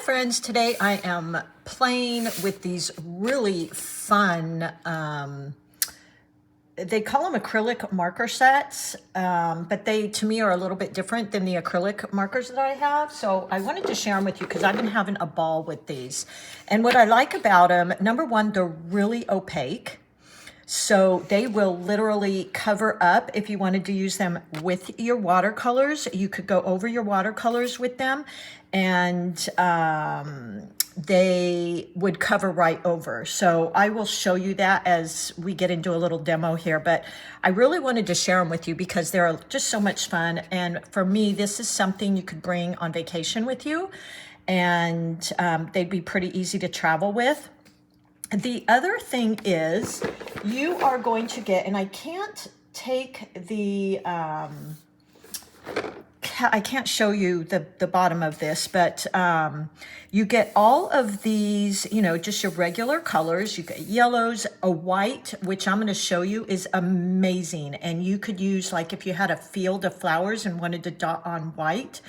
friends, today I am playing with these really fun, they call them acrylic marker sets, but they, to me, are a little bit different than the acrylic markers that I have. So I wanted to share them with you because I've been having a ball with these. And what I like about them, number one, they're really opaque. So they will literally cover up. If you wanted to use them with your watercolors, you could go over your watercolors with them, and they would cover right over. So I will show you that as we get into a little demo here, but I really wanted to share them with you because they're just so much fun. And for me, this is something you could bring on vacation with you, and they'd be pretty easy to travel with. The other thing is you are going to get, and I can't take the, I can't show you the bottom of this, but you get all of these, you know, just your regular colors. You get yellows, a white, which I'm going to show you is amazing. And you could use, like, if you had a field of flowers and wanted to dot on white,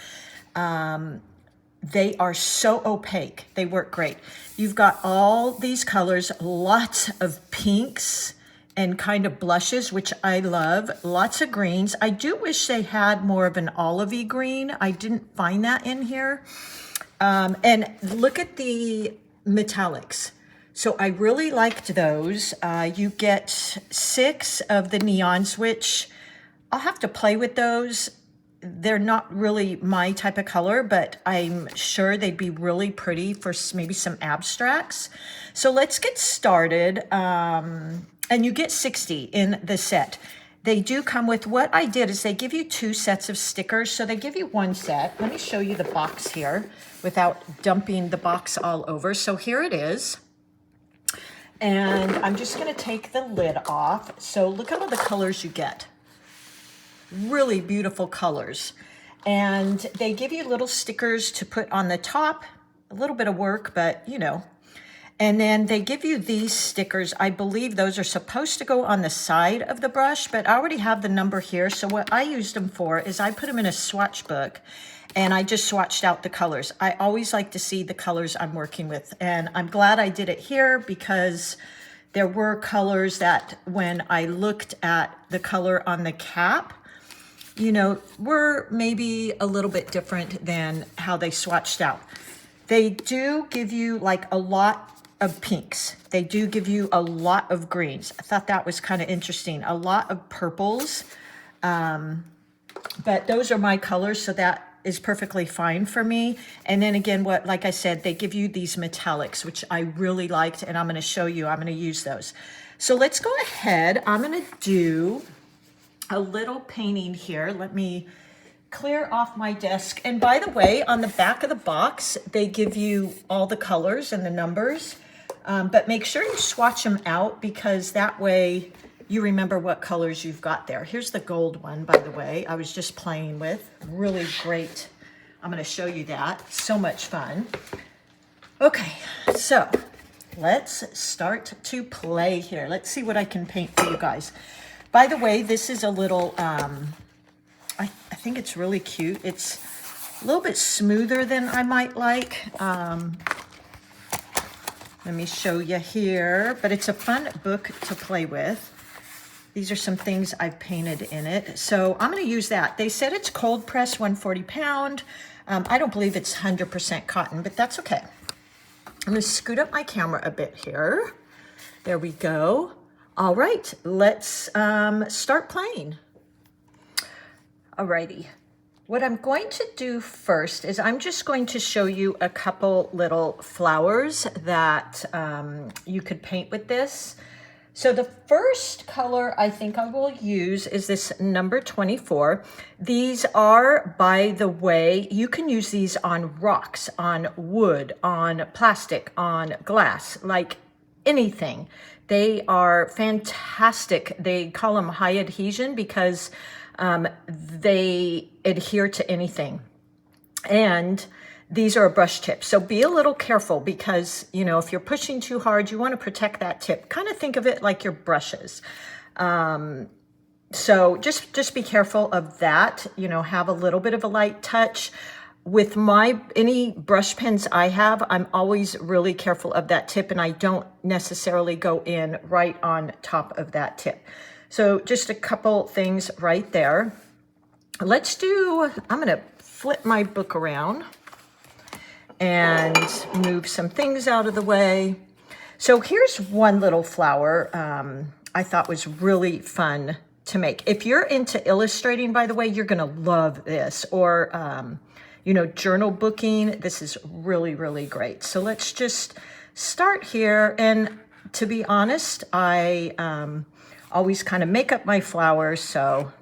they are so opaque. They work great. You've got all these colors, lots of pinks and kind of blushes, which I love. Lots of greens. I do wish they had more of an olivey green. I didn't find that in here. And look at the metallics. So I really liked those. You get 6 of the neons, which I'll have to play with those. They're not really my type of color, but I'm sure they'd be really pretty for maybe some abstracts. So let's get started. And you get 60 in the set. They do come with, what I did is they give you 2 sets of stickers. So they give you 1 set. Let me show you the box here without dumping the box all over. So here it is. And I'm just going to take the lid off. So look at all the colors you get. Really beautiful colors. And they give you little stickers to put on the top. A little bit of work, but you know. And then they give you these stickers. I believe those are supposed to go on the side of the brush, but I already have the number here. So what I used them for is I put them in a swatch book and I just swatched out the colors. I always like to see the colors I'm working with. And I'm glad I did it here because there were colors that when I looked at the color on the cap, you know, were maybe a little bit different than how they swatched out. They do give you like a lot of pinks. They do give you a lot of greens. I thought that was kind of interesting. A lot of purples. But those are my colors, so that is perfectly fine for me. And then again, like I said, they give you these metallics, which I really liked, and I'm going to show you. I'm going to use those. So let's go ahead. I'm going to do a little painting here. Let me clear off my desk. And by the way, on the back of the box, they give you all the colors and the numbers, but make sure you swatch them out because that way you remember what colors you've got there. Here's the gold one, by the way, I was just playing with. Really great. I'm going to show you that. So much fun. Okay, so let's start to play here. Let's see what I can paint for you guys. By the way, this is a little, I think it's really cute. It's a little bit smoother than I might like. Let me show you here, but it's a fun book to play with. These are some things I've painted in it. So I'm going to use that. They said it's cold press, 140 pound. I don't believe it's 100% cotton, but that's okay. I'm going to scoot up my camera a bit here. There we go. All right, let's start playing. Alrighty, what I'm going to do first is I'm just going to show you a couple little flowers that you could paint with this. So the first color I think I will use is this number 24. These are, by the way, you can use these on rocks, on wood, on plastic, on glass, like anything. They are fantastic. They call them high adhesion because they adhere to anything. And these are a brush tip. So be a little careful because, you know, if you're pushing too hard, you want to protect that tip. Kind of think of it like your brushes. So just be careful of that. You know, have a little bit of a light touch. with any brush pens I have, I'm always really careful of that tip, and I don't necessarily go in right on top of that tip. So just a couple things right there. I'm gonna flip my book around and move some things out of the way. So here's one little flower I thought was really fun to make. If you're into illustrating, by the way, you're gonna love this, or you know, journal booking. This is really, really great. So let's just start here. And to be honest, I always kind of make up my flowers. So,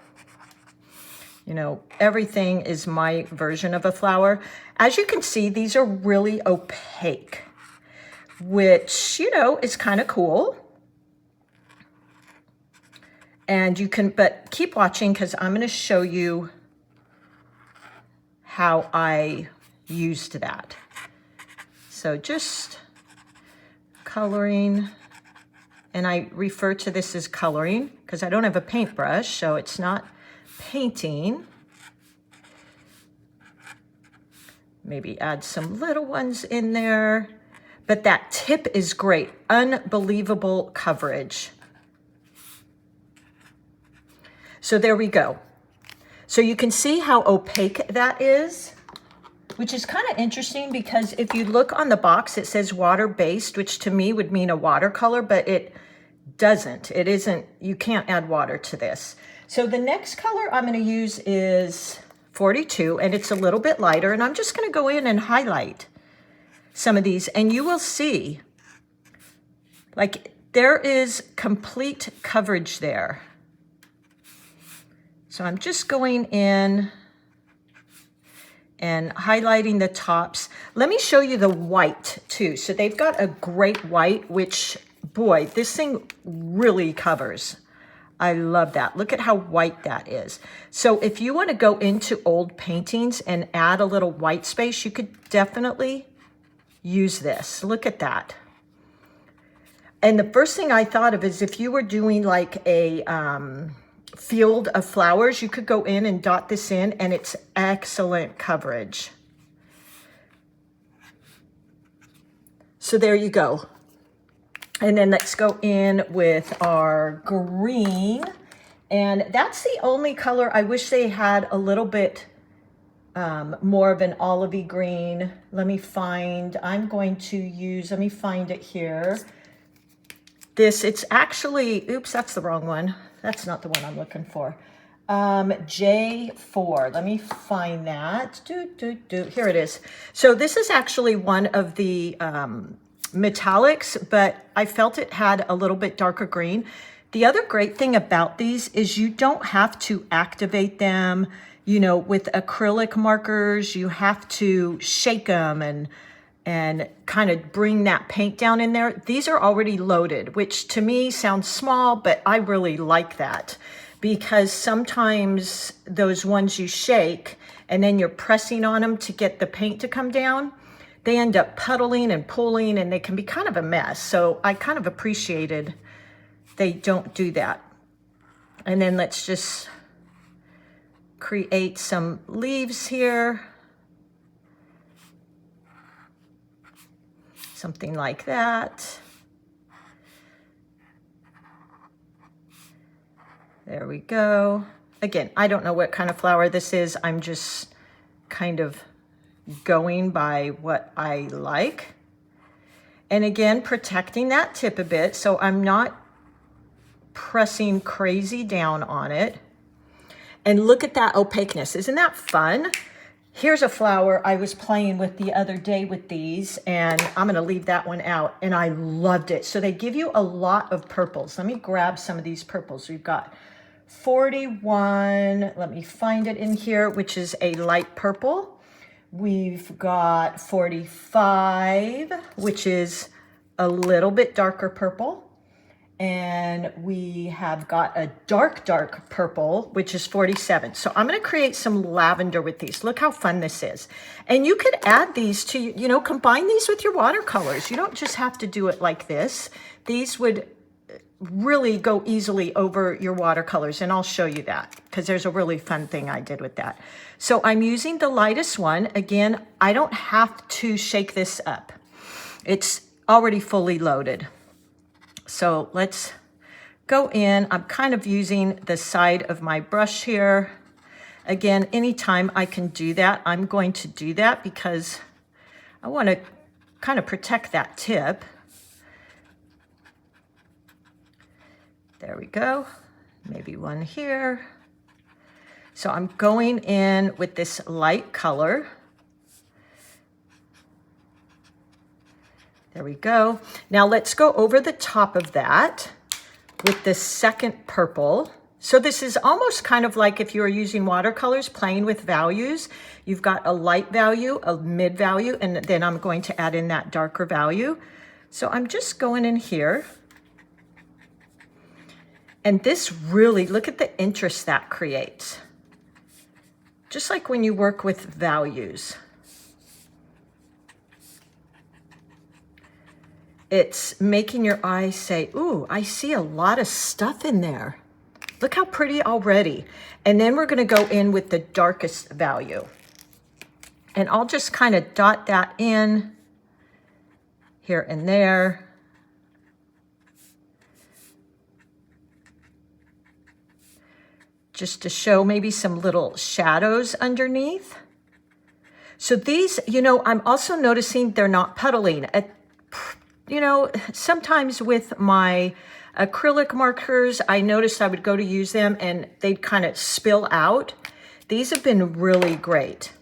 you know, everything is my version of a flower. As you can see, these are really opaque, which, you know, is kind of cool. And you can, but keep watching because I'm going to show you how I used that. So just coloring, and I refer to this as coloring because I don't have a paintbrush, so it's not painting. Maybe add some little ones in there, but that tip is great. Unbelievable coverage. So there we go. So you can see how opaque that is, which is kind of interesting because if you look on the box, it says water-based, which to me would mean a watercolor, but it doesn't. It isn't, you can't add water to this. So the next color I'm going to use is 42, and it's a little bit lighter, and I'm just going to go in and highlight some of these, and you will see, like, there is complete coverage there. So I'm just going in and highlighting the tops. Let me show you the white too. So they've got a great white, which, boy, this thing really covers. I love that. Look at how white that is. So if you want to go into old paintings and add a little white space, you could definitely use this. Look at that. And the first thing I thought of is if you were doing like a field of flowers, you could go in and dot this in, and it's excellent coverage. So there you go. And then let's go in with our green, and that's the only color I wish they had a little bit more of an olivey green. Let me find it here. It's actually, oops, that's the wrong one. That's not the one I'm looking for. J4, let me find that. Here it is. So this is actually one of the metallics, but I felt it had a little bit darker green. The other great thing about these is you don't have to activate them. You know, with acrylic markers, you have to shake them and kind of bring that paint down in there. These are already loaded, which to me sounds small, but I really like that because sometimes those ones you shake and then you're pressing on them to get the paint to come down, they end up puddling and pulling, and they can be kind of a mess. So I kind of appreciated they don't do that. And then let's just create some leaves here. Something like that. There we go. Again, I don't know what kind of flower this is. I'm just kind of going by what I like. And again, protecting that tip a bit so I'm not pressing crazy down on it. And look at that opaqueness. Isn't that fun? Here's a flower I was playing with the other day with these, and I'm going to leave that one out, and I loved it. So they give you a lot of purples. Let me grab some of these purples. We've got 41, let me find it in here, which is a light purple. We've got 45, which is a little bit darker purple. And we have got a dark purple, which is 47. So I'm going to create some lavender with these. Look how fun this is. And you could add these to, you know, combine these with your watercolors. You don't just have to do it like this. These would really go easily over your watercolors, and I'll show you that because there's a really fun thing I did with that. So I'm using the lightest one. Again, I don't have to shake this up. It's already fully loaded. So let's go in. I'm kind of using the side of my brush here. Again, anytime I can do that, I'm going to do that because I want to kind of protect that tip. There we go. Maybe one here. So I'm going in with this light color. There we go. Now let's go over the top of that with the second purple. So this is almost kind of like if you were using watercolors, playing with values. You've got a light value, a mid value, and then I'm going to add in that darker value. So I'm just going in here. And this really, look at the interest that creates. Just like when you work with values. It's making your eyes say, ooh, I see a lot of stuff in there. Look how pretty already. And then we're gonna go in with the darkest value. And I'll just kind of dot that in here and there. Just to show maybe some little shadows underneath. So these, you know, I'm also noticing they're not puddling. You know, sometimes with my acrylic markers, I noticed I would go to use them and they'd kind of spill out. These have been really great.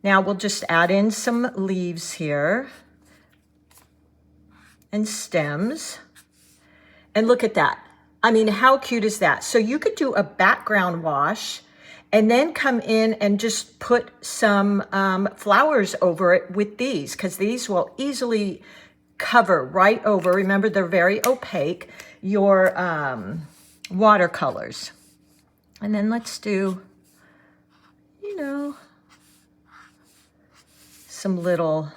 Now we'll just add in some leaves here and stems. And look at that. I mean, how cute is that? So you could do a background wash and then come in and just put some flowers over it with these, because these will easily cover right over, remember they're very opaque, your watercolors. And then let's do, you know, some little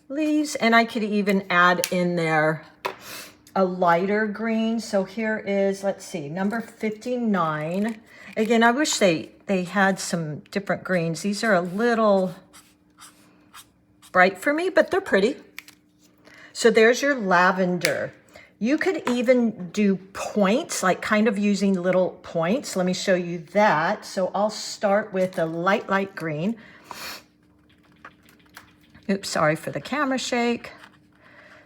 leaves. And I could even add in there a lighter green. So here is, let's see, number 59. Again, I wish they had some different greens. These are a little bright for me, but they're pretty. So there's your lavender. You could even do points, like kind of using little points. Let me show you that. So I'll start with a light green. Oops, sorry for the camera shake.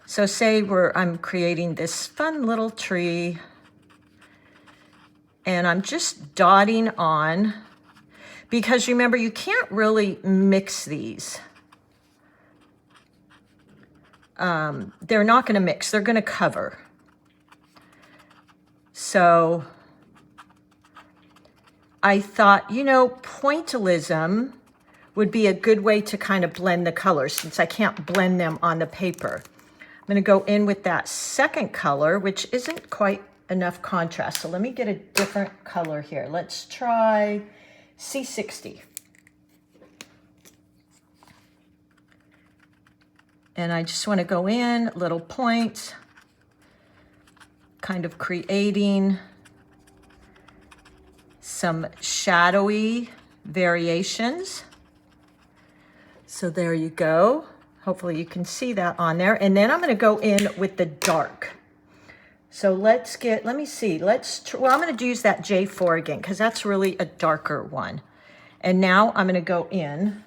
So say I'm creating this fun little tree and I'm just dotting on, because remember, you can't really mix these. They're not going to mix, they're going to cover. So I thought, you know, pointillism would be a good way to kind of blend the colors since I can't blend them on the paper. I'm going to go in with that second color, which isn't quite enough contrast. So let me get a different color here. Let's try C60. And I just want to go in, little points, kind of creating some shadowy variations. So there you go. Hopefully you can see that on there. And then I'm going to go in with the dark. So let me see. Well, I'm going to use that J4 again because that's really a darker one. And now I'm going to go in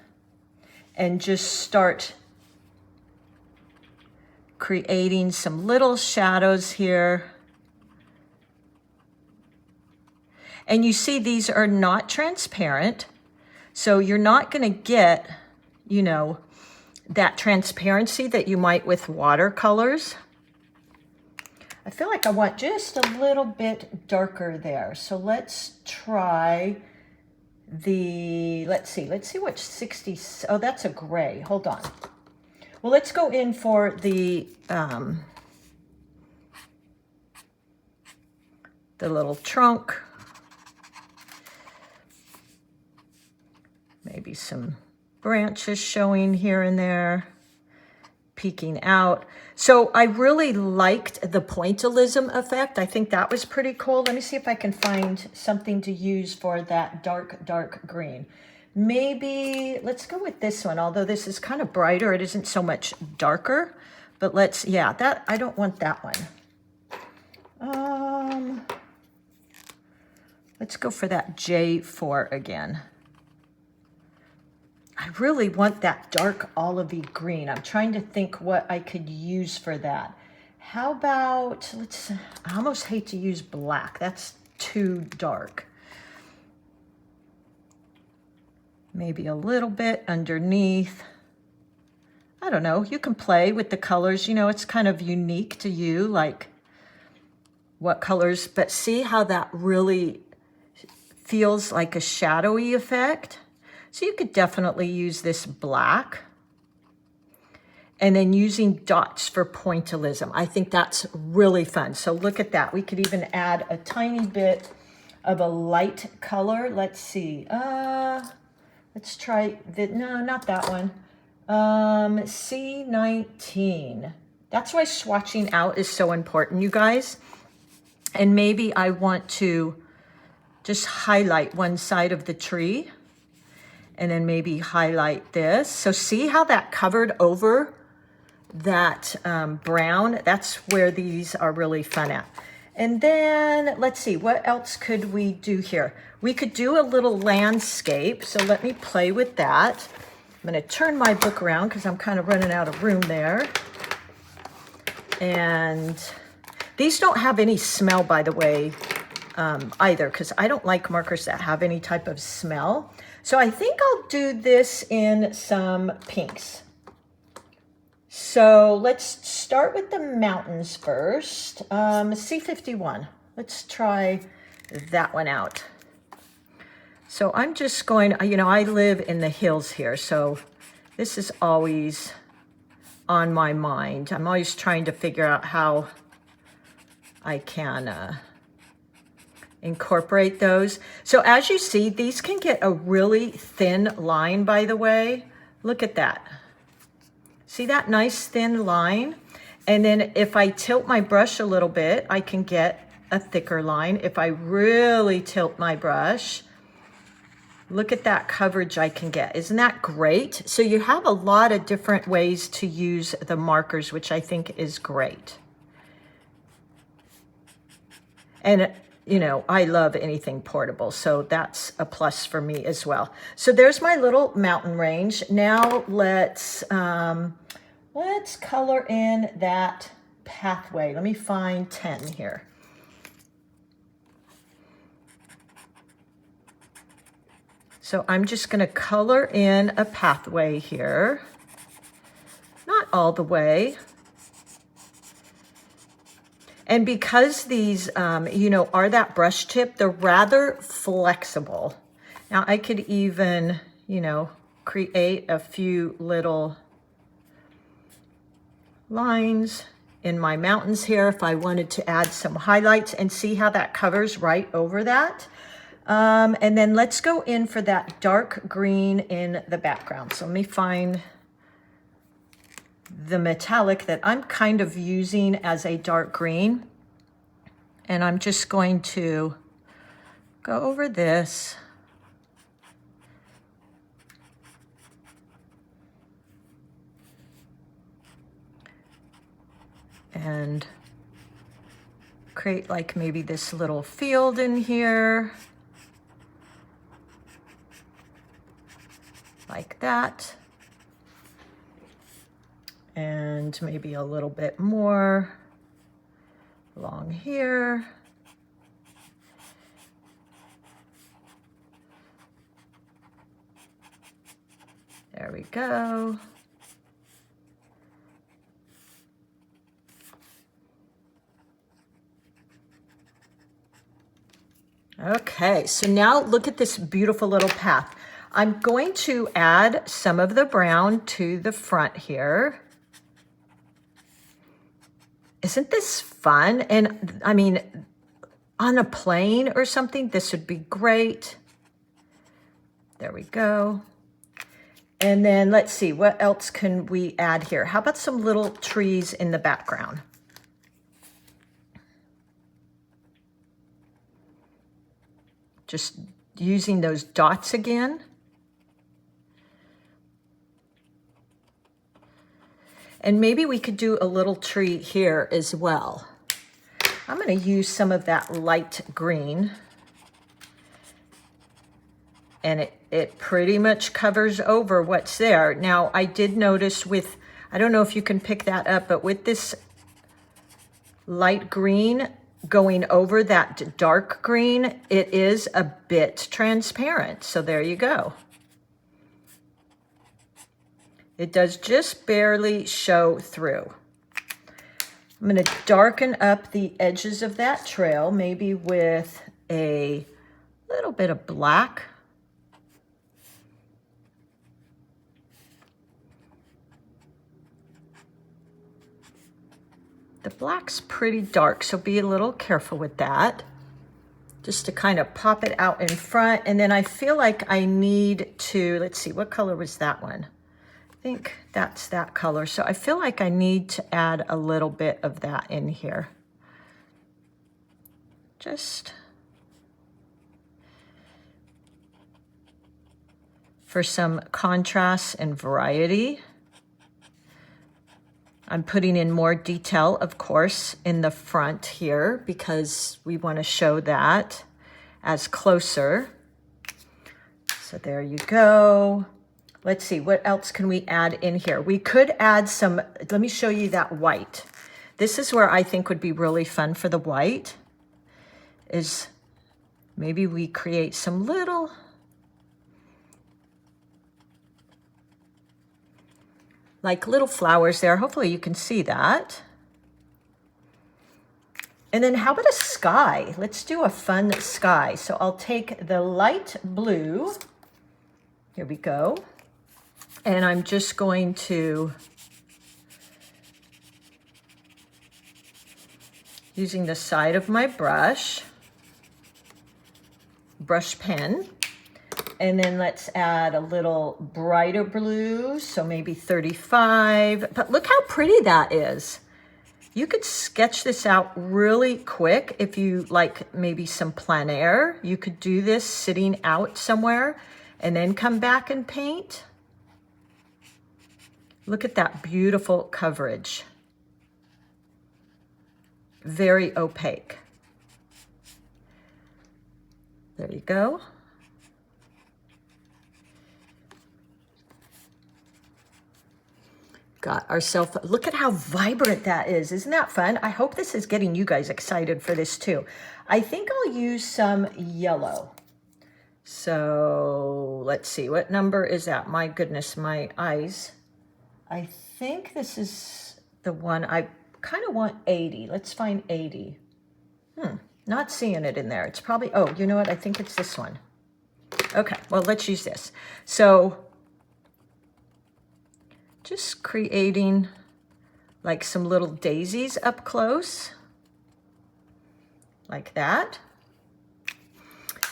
and just start creating some little shadows here. And you see these are not transparent. So you're not going to get, you know, that transparency that you might with watercolors. I feel like I want just a little bit darker there. So let's try let's see what 60, oh, that's a gray, hold on. Well, let's go in for the little trunk. Maybe some branches showing here and there. peeking out. So I really liked the pointillism effect. I think that was pretty cool. Let me see if I can find something to use for that dark green. Maybe let's go with this one, although this is kind of brighter. It isn't so much darker, but let's, yeah, that, I don't want that one. Let's go for that J4 again. I really want that dark olivey green. I'm trying to think what I could use for that. How about, I almost hate to use black. That's too dark. Maybe a little bit underneath. I don't know, you can play with the colors. You know, it's kind of unique to you, like what colors, but see how that really feels like a shadowy effect. So you could definitely use this black. And then using dots for pointillism. I think that's really fun. So look at that. We could even add a tiny bit of a light color. Let's see. Let's try, no, not that one. C19. That's why swatching out is so important, you guys. And maybe I want to just highlight one side of the tree and then maybe highlight this. So see how that covered over that brown? That's where these are really fun at. And then let's see, what else could we do here? We could do a little landscape. So let me play with that. I'm gonna turn my book around because I'm kind of running out of room there. And these don't have any smell, by the way, either, because I don't like markers that have any type of smell. So I think I'll do this in some pinks. So let's start with the mountains first. C51. Let's try that one out. So I'm just going, you know, I live in the hills here, so this is always on my mind. I'm always trying to figure out how I can incorporate those. So as you see, these can get a really thin line, by the way. Look at that. See that nice thin line? And then if I tilt my brush a little bit, I can get a thicker line. If I really tilt my brush, look at that coverage I can get. Isn't that great? So you have a lot of different ways to use the markers, which I think is great. And you know, I love anything portable, so that's a plus for me as well. So there's my little mountain range. Now let's color in that pathway. Let me find 10 here. So I'm just gonna color in a pathway here. Not all the way. And because these, you know, are that brush tip, they're rather flexible. Now I could even, you know, create a few little lines in my mountains here if I wanted to add some highlights, and see how that covers right over that. And then let's go in for that dark green in the background. So let me find the metallic that I'm kind of using as a dark green. And I'm just going to go over this. And create like maybe this little field in here. Like that. And maybe a little bit more along here. There we go. Okay, so now look at this beautiful little path. I'm going to add some of the brown to the front here. Isn't this fun? And I mean, on a plane or something, this would be great. There we go. And then let's see, what else can we add here? How about some little trees in the background? Just using those dots again. And maybe we could do a little tree here as well. I'm going to use some of that light green. And it pretty much covers over what's there. Now, I did notice with, I don't know if you can pick that up, but with this light green going over that dark green, it is a bit transparent. So there you go. It does just barely show through. I'm going to darken up the edges of that trail, maybe with a little bit of black. The black's pretty dark, so be a little careful with that. Just to kind of pop it out in front. And then I feel like I need to, let's see, what color was that one? I think that's that color. So I feel like I need to add a little bit of that in here. Just for some contrast and variety. I'm putting in more detail, of course, in the front here because we want to show that as closer. So there you go. Let's see, what else can we add in here? We could add some, let me show you that white. This is where I think would be really fun for the white, is maybe we create some little, like little flowers there. Hopefully you can see that. And then how about a sky? Let's do a fun sky. So I'll take the light blue. Here we go. And I'm just going to, using the side of my brush pen, and then let's add a little brighter blue, so maybe 35. But look how pretty that is. You could sketch this out really quick if you like maybe some plein air. You could do this sitting out somewhere and then come back and paint. Look at that beautiful coverage. Very opaque. There you go. Got ourselves, look at how vibrant that is. Isn't that fun? I hope this is getting you guys excited for this too. I think I'll use some yellow. So let's see, what number is that? My goodness, my eyes. I think this is the one. I kind of want 80. Let's find 80. Not seeing it in there. It's probably, oh, you know what? I think it's this one. Okay, well, let's use this. So just creating like some little daisies up close, like that.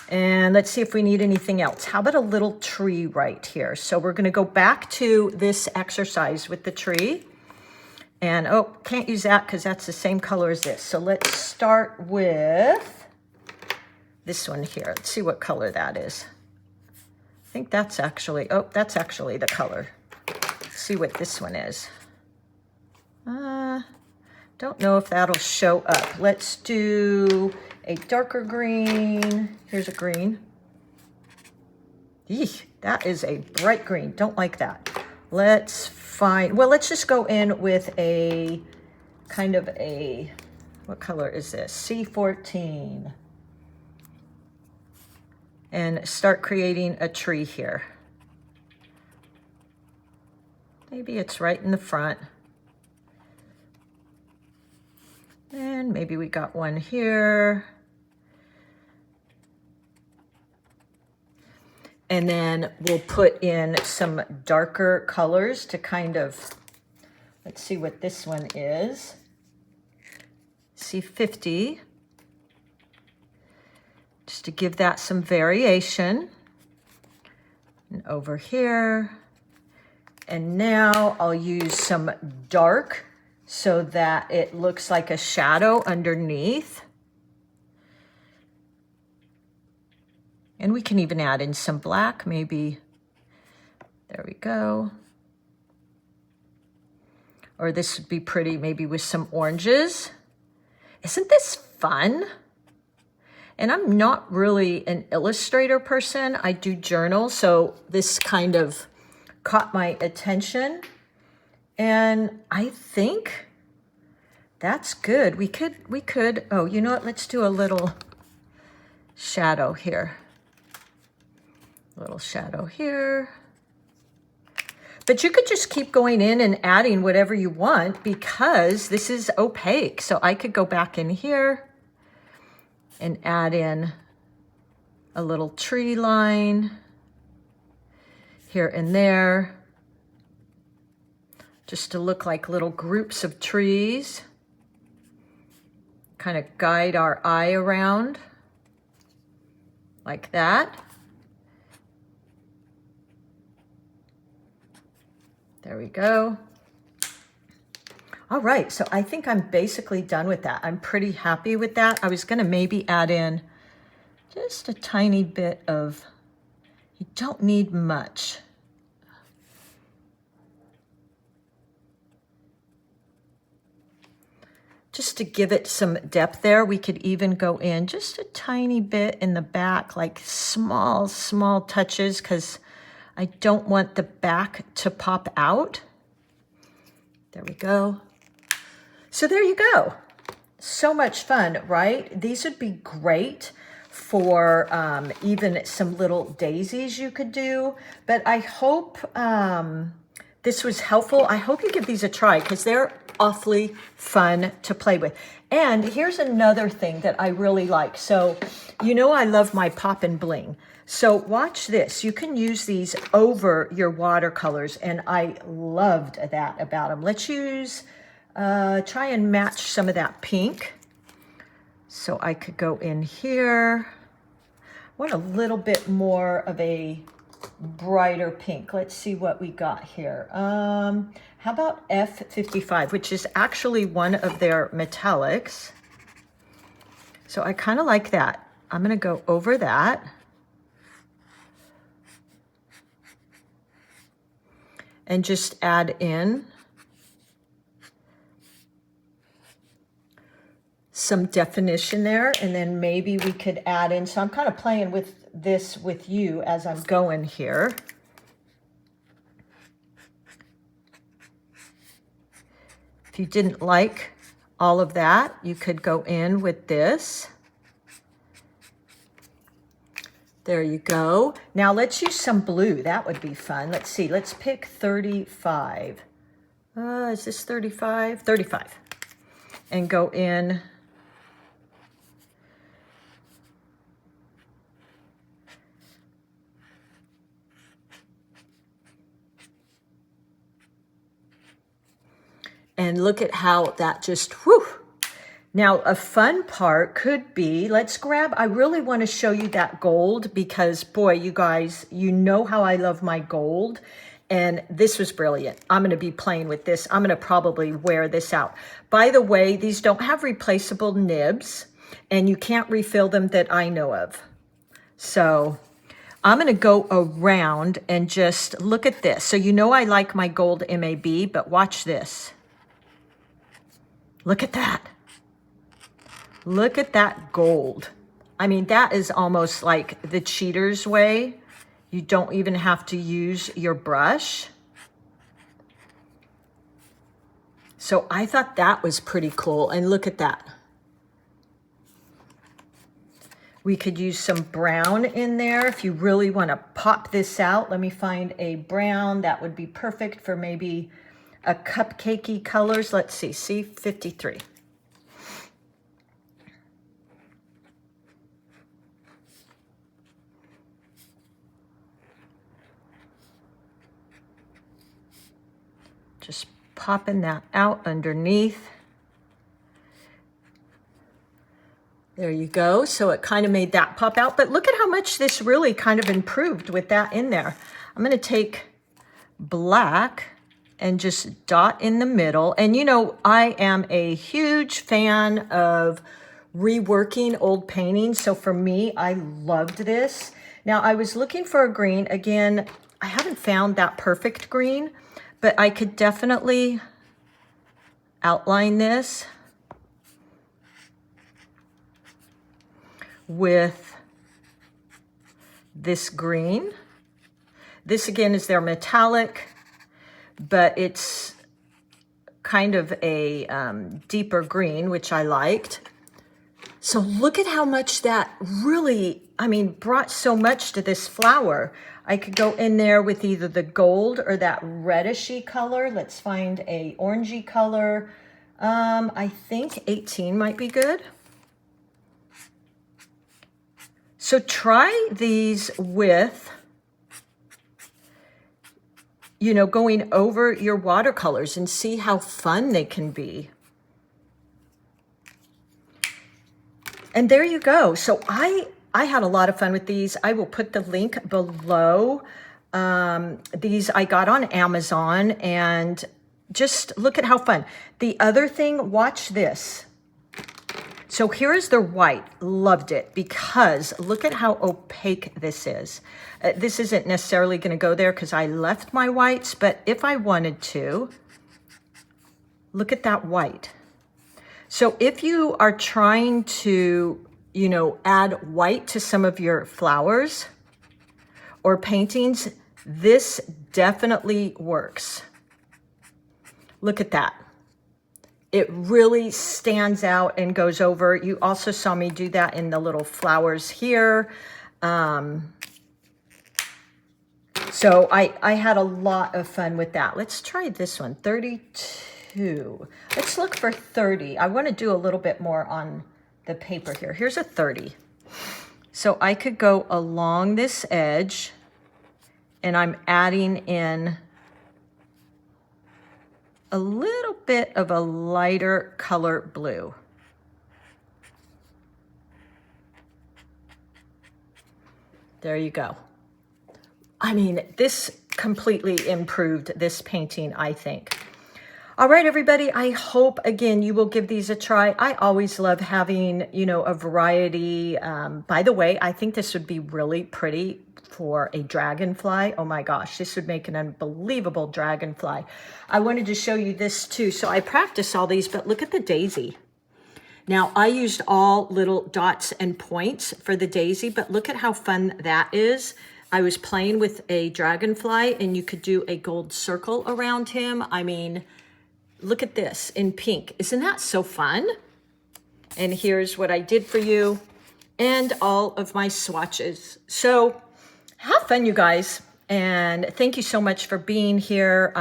And let's see if we need anything else. How about a little tree right here? So we're going to go back to this exercise with the tree. And, oh, can't use that because that's the same color as this. So let's start with this one here. Let's see what color that is. I think that's actually, oh, that's actually the color. Let's see what this one is. Don't know if that'll show up. Let's do a darker green. Here's a green. Eek, that is a bright green. Don't like that. Let's find, well, let's just go in with a kind of a, what color is this? C14. And start creating a tree here. Maybe it's right in the front. And maybe we got one here. And then we'll put in some darker colors to kind of, let's see what this one is. C50. Just to give that some variation. And over here. And now I'll use some dark so that it looks like a shadow underneath. And we can even add in some black, maybe. There we go. Or this would be pretty maybe with some oranges. Isn't this fun? And I'm not really an illustrator person. I do journal, so this kind of caught my attention. And I think that's good. We could, oh, you know what? Let's do a little shadow here. A little shadow here. But you could just keep going in and adding whatever you want because this is opaque. So I could go back in here and add in a little tree line here and there, just to look like little groups of trees. Kind of guide our eye around like that. There we go. All right, so I think I'm basically done with that. I'm pretty happy with that. I was gonna maybe add in just a tiny bit of, you don't need much. Just to give it some depth there, we could even go in just a tiny bit in the back, like small, small touches, because I don't want the back to pop out. There we go. So there you go. So much fun, right? These would be great for even some little daisies you could do. But I hope this was helpful. I hope you give these a try because they're awfully fun to play with. And here's another thing that I really like. So, you know, I love my pop and bling. So watch this. You can use these over your watercolors, and I loved that about them. Let's use, try and match some of that pink. So I could go in here. I want a little bit more of a brighter pink. Let's see what we got here. How about F55, which is actually one of their metallics. So I kind of like that. I'm going to go over that. And just add in some definition there. And then maybe we could add in, so I'm kind of playing with this with you as I'm going here. If you didn't like all of that, you could go in with this. There you go. Now let's use some blue. That would be fun. Let's see. Let's pick 35. Is this 35? 35. And go in. And look at how that just, whew. Now, a fun part could be, let's grab, I really want to show you that gold because, boy, you guys, you know how I love my gold. And this was brilliant. I'm going to be playing with this. I'm going to probably wear this out. By the way, these don't have replaceable nibs, and you can't refill them that I know of. So I'm going to go around and just look at this. So you know I like my gold MAB, but watch this. Look at that. Look at that gold. I mean, that is almost like the cheater's way. You don't even have to use your brush. So I thought that was pretty cool. And look at that. We could use some brown in there if you really want to pop this out. Let me find a brown that would be perfect for maybe a cupcakey colors. Let's see, C53. Just popping that out underneath. There you go. So it kind of made that pop out, but look at how much this really kind of improved with that in there. I'm going to take black and just dot in the middle. And you know, I am a huge fan of reworking old paintings. So for me, I loved this. Now I was looking for a green. Again, I haven't found that perfect green, but I could definitely outline this with this green. This again is their metallic, but it's kind of a deeper green, which I liked. So look at how much that really, I mean, brought so much to this flower. I could go in there with either the gold or that redishy color. Let's find a orangey color. I think 18 might be good. So try these with, you know, going over your watercolors and see how fun they can be. And there you go. So I had a lot of fun with these. I will put the link below. These I got on Amazon, and just look at how fun. The other thing, watch this. So here is the white. Loved it because look at how opaque this is. This isn't necessarily going to go there because I left my whites, but if I wanted to, look at that white. So if you are trying to, you know, add white to some of your flowers or paintings, this definitely works. Look at that. It really stands out and goes over. You also saw me do that in the little flowers here. So I had a lot of fun with that. Let's try this one, 32. Let's look for 30. I want to do a little bit more on the paper here. Here's a 30. So I could go along this edge, and I'm adding in a little bit of a lighter color blue. There you go. I mean, this completely improved this painting, I think. All right, everybody, I hope, again, you will give these a try. I always love having, you know, a variety. By the way, I think this would be really pretty for a dragonfly. Oh my gosh, this would make an unbelievable dragonfly. I wanted to show you this too. So I practiced all these, but look at the daisy. Now, I used all little dots and points for the daisy, but look at how fun that is. I was playing with a dragonfly, and you could do a gold circle around him. I mean, look at this in pink. Isn't that so fun? And here's what I did for you and all of my swatches. So have fun, you guys. And thank you so much for being here.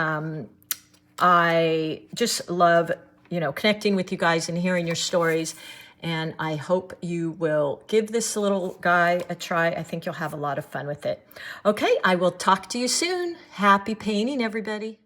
I just love, you know, connecting with you guys and hearing your stories. And I hope you will give this little guy a try. I think you'll have a lot of fun with it. Okay, I will talk to you soon. Happy painting, everybody.